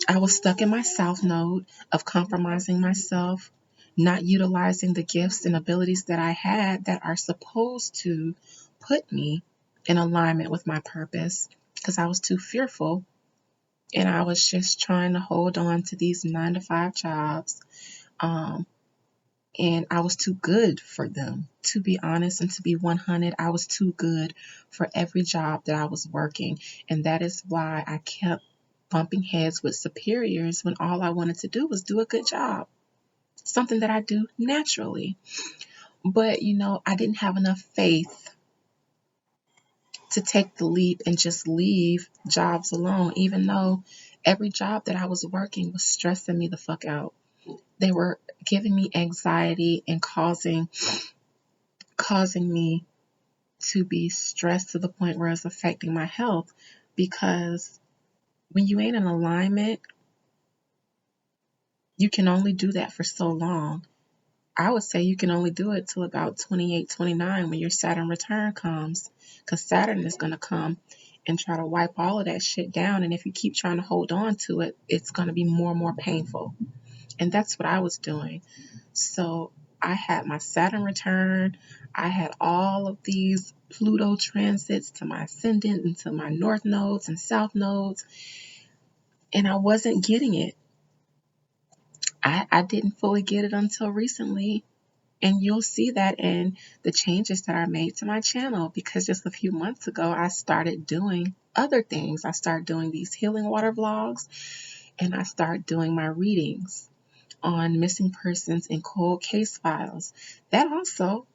I was stuck in my South node of compromising myself, not utilizing the gifts and abilities that I had that are supposed to put me in alignment with my purpose because I was too fearful And I was just trying to hold on to these 9 to 5 jobs. Um, and I was too good for them. To be honest and to be 100, I was too good for every job that I was working. And that is why I kept bumping heads with superiors when all I wanted to do was do a good job, something that I do naturally. But, I didn't have enough faith to take the leap and just leave jobs alone, even though every job that I was working was stressing me the fuck out. They were giving me anxiety and causing me to be stressed to the point where it's affecting my health, because when you ain't in alignment, you can only do that for so long. I would say you can only do it till about 28, 29 when your Saturn return comes, because Saturn is going to come and try to wipe all of that shit down. And if you keep trying to hold on to it, it's going to be more and more painful. And that's what I was doing. So I had my Saturn return. I had all of these Pluto transits to my ascendant and to my north nodes and south nodes, and I wasn't getting it. I didn't fully get it until recently. And you'll see that in the changes that I made to my channel, because just a few months ago, I started doing other things. I started doing these healing water vlogs, and I started doing my readings on missing persons and cold case files. That also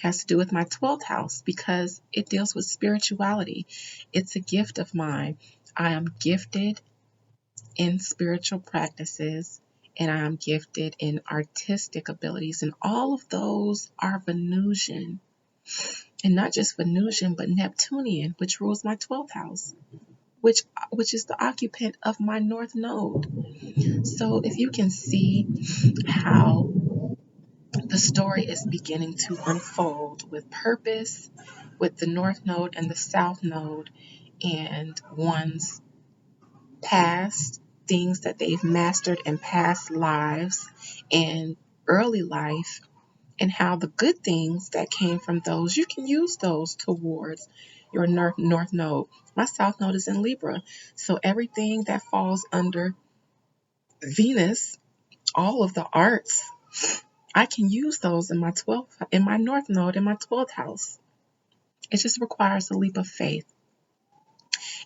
has to do with my 12th house because it deals with spirituality. It's a gift of mine. I am gifted in spiritual practices, and I am gifted in artistic abilities, and all of those are Venusian. And not just Venusian, but Neptunian, which rules my 12th house, which is the occupant of my north node. So if you can see how the story is beginning to unfold with purpose, with the north node and the south node, and one's past things that they've mastered in past lives and early life, and how the good things that came from those, you can use those towards your north node. My south node is in Libra, so everything that falls under Venus, all of the arts, I can use those in my 12th, in my north node, in my 12th house. It just requires a leap of faith.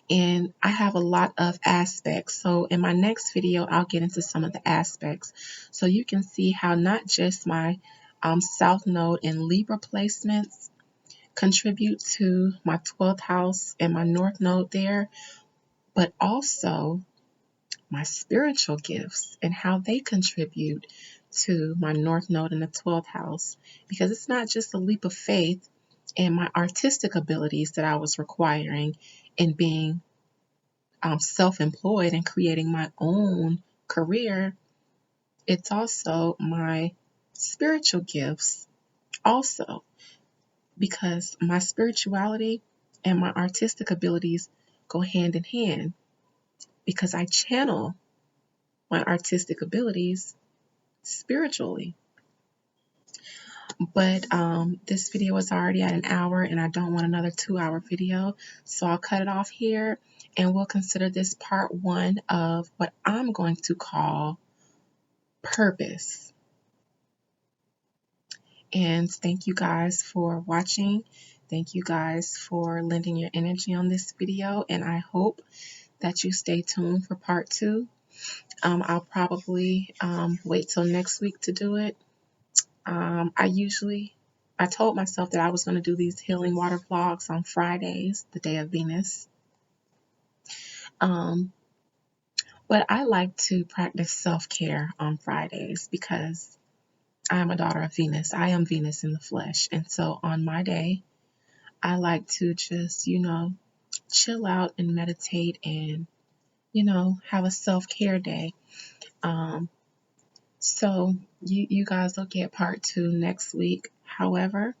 And I have a lot of aspects. So in my next video, I'll get into some of the aspects. So you can see how not just my South Node and Libra placements contribute to my 12th house and my North Node there, but also my spiritual gifts and how they contribute to my North Node in the 12th house. Because it's not just a leap of faith and my artistic abilities that I was requiring in being self-employed and creating my own career. It's also my spiritual gifts also, because my spirituality and my artistic abilities go hand in hand, because I channel my artistic abilities spiritually. But this video is already at an hour and I don't want another 2-hour video, so I'll cut it off here, and we'll consider this part 1 of what I'm going to call purpose. And thank you guys for watching. Thank you guys for lending your energy on this video, and I hope that you stay tuned for part 2. I'll probably wait till next week to do it. I told myself that I was going to do these healing water vlogs on Fridays, the day of Venus. But I like to practice self-care on Fridays because I'm a daughter of Venus. I am Venus in the flesh. And so on my day, I like to just, chill out and meditate and, have a self-care day. So you guys will get part 2 next week. However,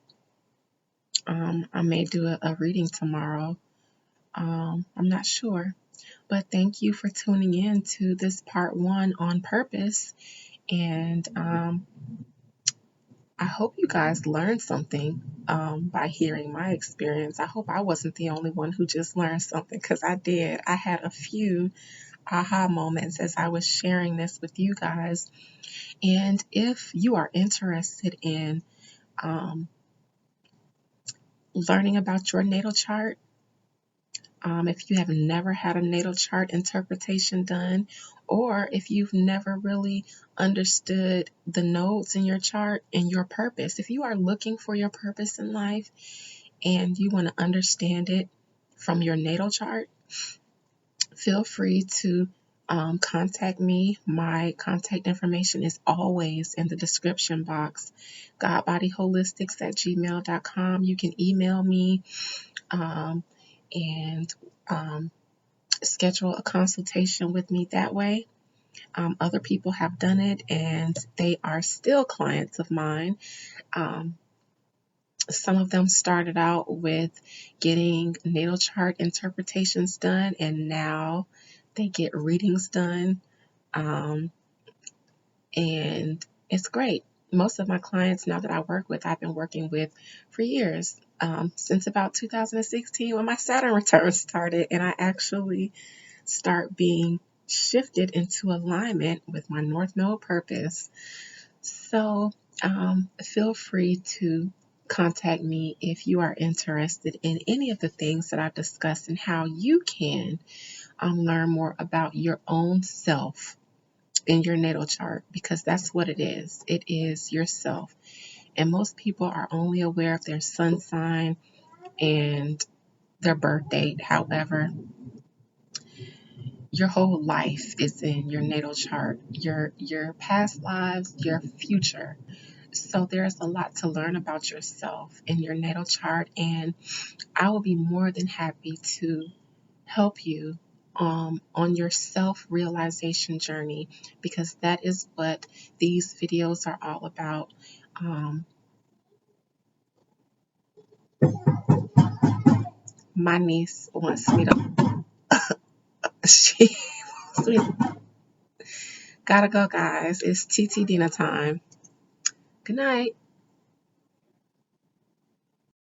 I may do a reading tomorrow. I'm not sure. But thank you for tuning in to this part 1 on purpose. And I hope you guys learned something by hearing my experience. I hope I wasn't the only one who just learned something, because I did. I had a few aha moments as I was sharing this with you guys. And if you are interested in um, learning about your natal chart, if you have never had a natal chart interpretation done, or if you've never really understood the nodes in your chart and your purpose, if you are looking for your purpose in life and you want to understand it from your natal chart, feel free to contact me. My contact information is always in the description box, godbodyholistics@gmail.com. You can email me and schedule a consultation with me that way. Other people have done it and they are still clients of mine. Um, some of them started out with getting natal chart interpretations done, and now they get readings done. Um, and it's great. Most of my clients now that I work with, I've been working with for years, since about 2016 when my Saturn return started, and I actually start being shifted into alignment with my North Node purpose. So feel free to contact me if you are interested in any of the things that I've discussed and how you can learn more about your own self in your natal chart, because that's what it is. It is yourself. And most people are only aware of their sun sign and their birth date. However, your whole life is in your natal chart, your past lives, your future. So there's a lot to learn about yourself in your natal chart, and I will be more than happy to help you on your self-realization journey, because that is what these videos are all about. Um, my niece wants me to, she wants me to, gotta go, guys. It's TT dinner time. Good night.